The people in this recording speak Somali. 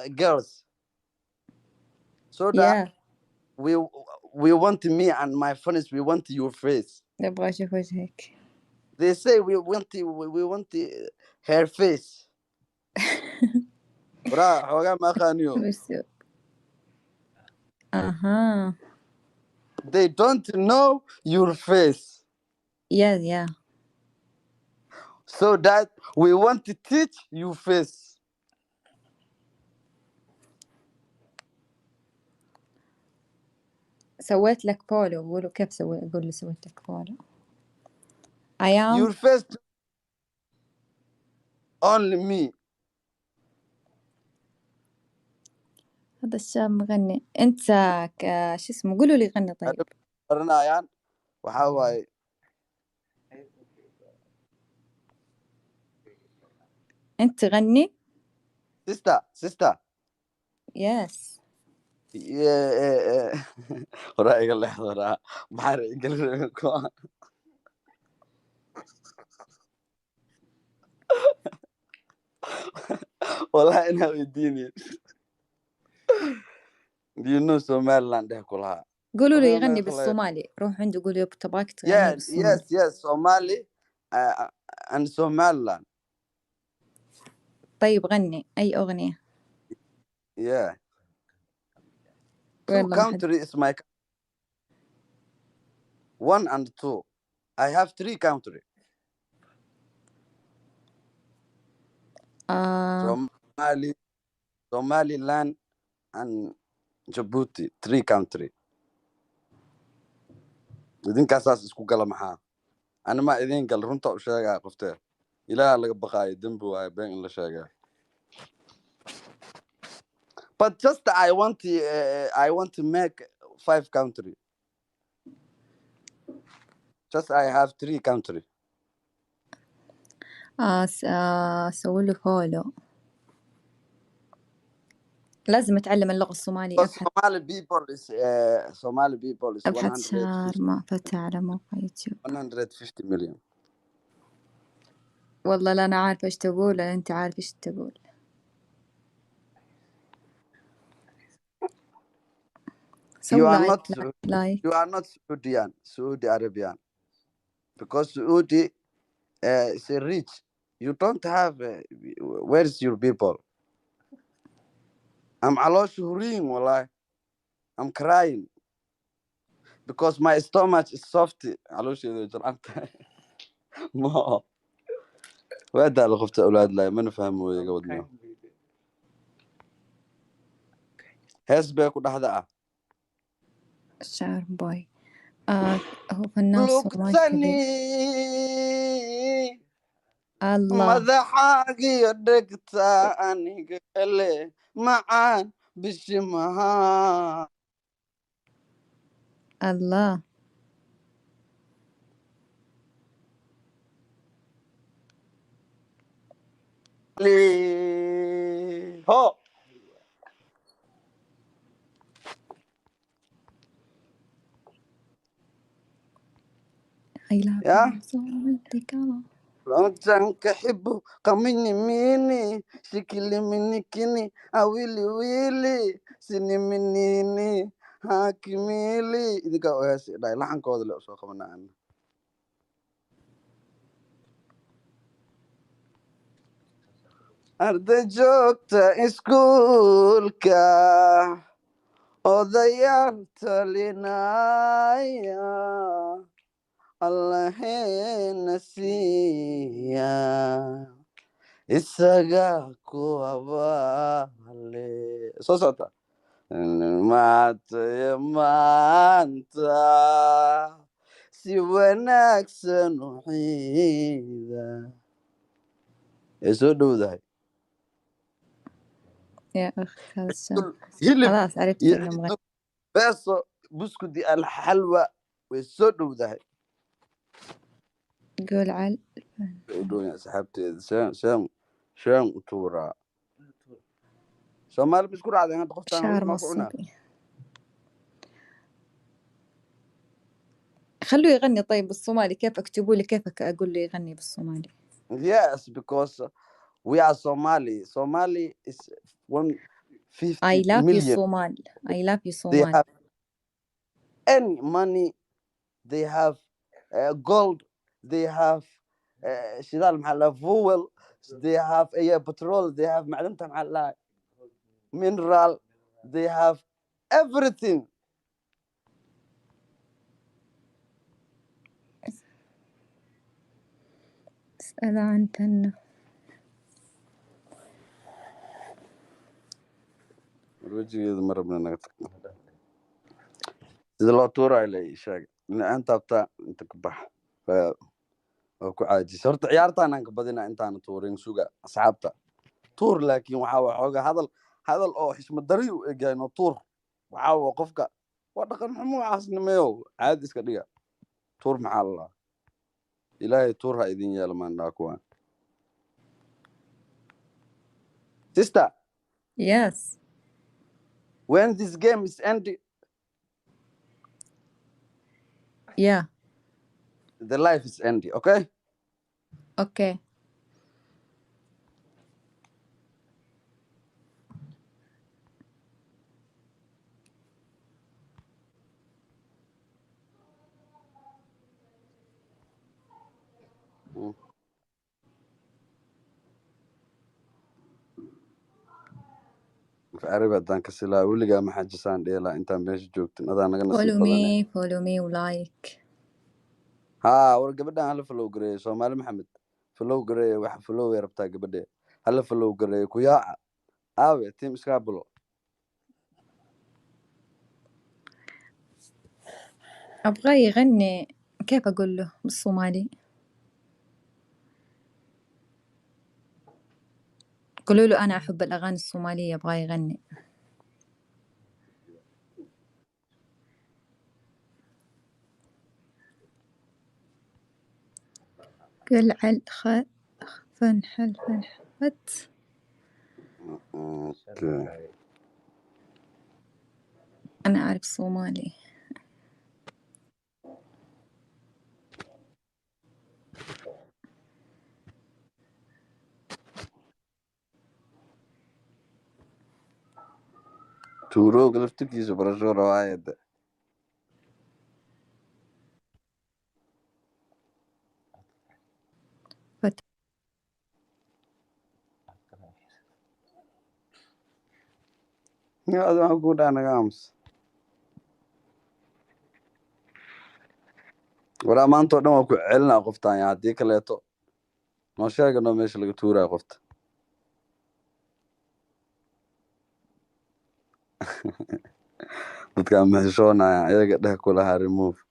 girls. So that we want me and my friends, we want your face. نبغى أشوف وجهك. They say we want her face. وراح حوقا ما خانيو. بس أها. They don't know your face. Yeah. So that we want to teach you face. سويت لك فولو. قولوا كيف أقول له سويت لك فولو. I am Your face only me. هذا الشاب مغني. أنت شو اسمه؟ قولوا لي غني طيب. برنايان وحاواي. أنت غني؟ sister. Yes. وراي قال لي حضرها بحر قال والله انها يديني. Do you know Somaliland كلها؟ قولوا له يغني بالصومالي. روح عنده قولوا تبغاك تغني بالصومالي. Yes Somali and Somaliland. طيب غني أي أغنية. Yeah. Two country is my 1 and 2. I have 3 country. Somaliland and Djibouti, 3 country. idinka asaas isku gala maxaa ana ma idin gal runta u sheegaa qoftee ilaaha laga baqaayo dembi waayo been in la sheegaa. But just I want to make 5 country. Just I have 3 country. سوي له فولو. لازم أتعلم اللغة الصومالية. Somali people is أبحث شهر ما فتح على موقع يوتيوب. 150 million. والله لا أنا عارفة إيش تقول ولا أنت عارف إيش تقول. You are not Saudi Arabian, because Saudi is rich. You don't have. Where is your people? I'm shhurin, wallahi. I'm crying because my stomach is soft. ما وهذا اللي خفت أولاد لا ما نفهموا يا قودنا. هسبك وده هذا. شعر باي. هو فنان صومالي. الله. ماذا حاجي يدك أني قال معان بشمها. الله. هو يا لو كحبه قمني ميني شكلي مني كني أويلي ويلي سني منيني هاكميلي إذا قاو ياسي لا لحن كود اللي أسوق منا عنه. أرد جوكت إسكولكا وضيعت لنايا الله نسيا isaga ku abaale soo socota maanta si wanaagsan u ciida ee soo dhowdahay. يا أخي خلاص عرفت إنه مغني. beeso buskudi alxalwa way soo dhowdahay. قول عال يا صاحبتي شام وتورا سومال بيسكر عادي أنا تقصت شعر مصري. خلوه يغني طيب بالصومالي. كيف اكتبوا لي كيف أقول له يغني بالصومالي. Yes, because we are Somali. Somali is I 50 love you million. Somal. I love you They Somal. have any money, they have gold, they have shidaal maxaa la fuel, they have petrol, they have macdanta maxaa la mineral, they have everything. اسأل عن تنة. wejigeeda ma rabna naga tag sida loo tuurayo la ii sheeg inaan taabtaa inta ka bax waa ku caajis horta ciyaartaan aan ka badina intaan tuurin suga asxaabta tuur laakiin waxaa waa xooga hadal oo xishmad dari u egyahay no tuur waxaa waa qofka waa dhaqan xumo caasnimeyo caadi iska dhiga tuur maxaa la ilaahay tuur ha idin yeelo maandhaa kuwaan sister Yes. when this game is ending Yeah. the life is ending, okay? Okay. عربي هدان كسلا ولقى ما حاجة سان ديلا انت ماشي جوجتن هذا انا نصيب بدني Follow me ولايك. ها ورقة بدنا هلا فلو قري سومالي محمد فلو قري وح فلو يربطها قبل هلا فلو قري كويا اوي تيم سكابلو أبغى يغني، كيف أقول له بالصومالي؟ قولوا له أنا أحب الأغاني الصومالية، أبغى يغني. قلع فنحل فنحبت. اوكي أنا أعرف صومالي. تورو قلفتك يسبر شو رواية هذا ما أقول أنا قامس ولا ما أنتو نو علنا قفتان يا ديك اللي تو ما شاء الله ماشي لقى تورا قفت dadka ma heshoonaya ayaga dheh kulahaa remove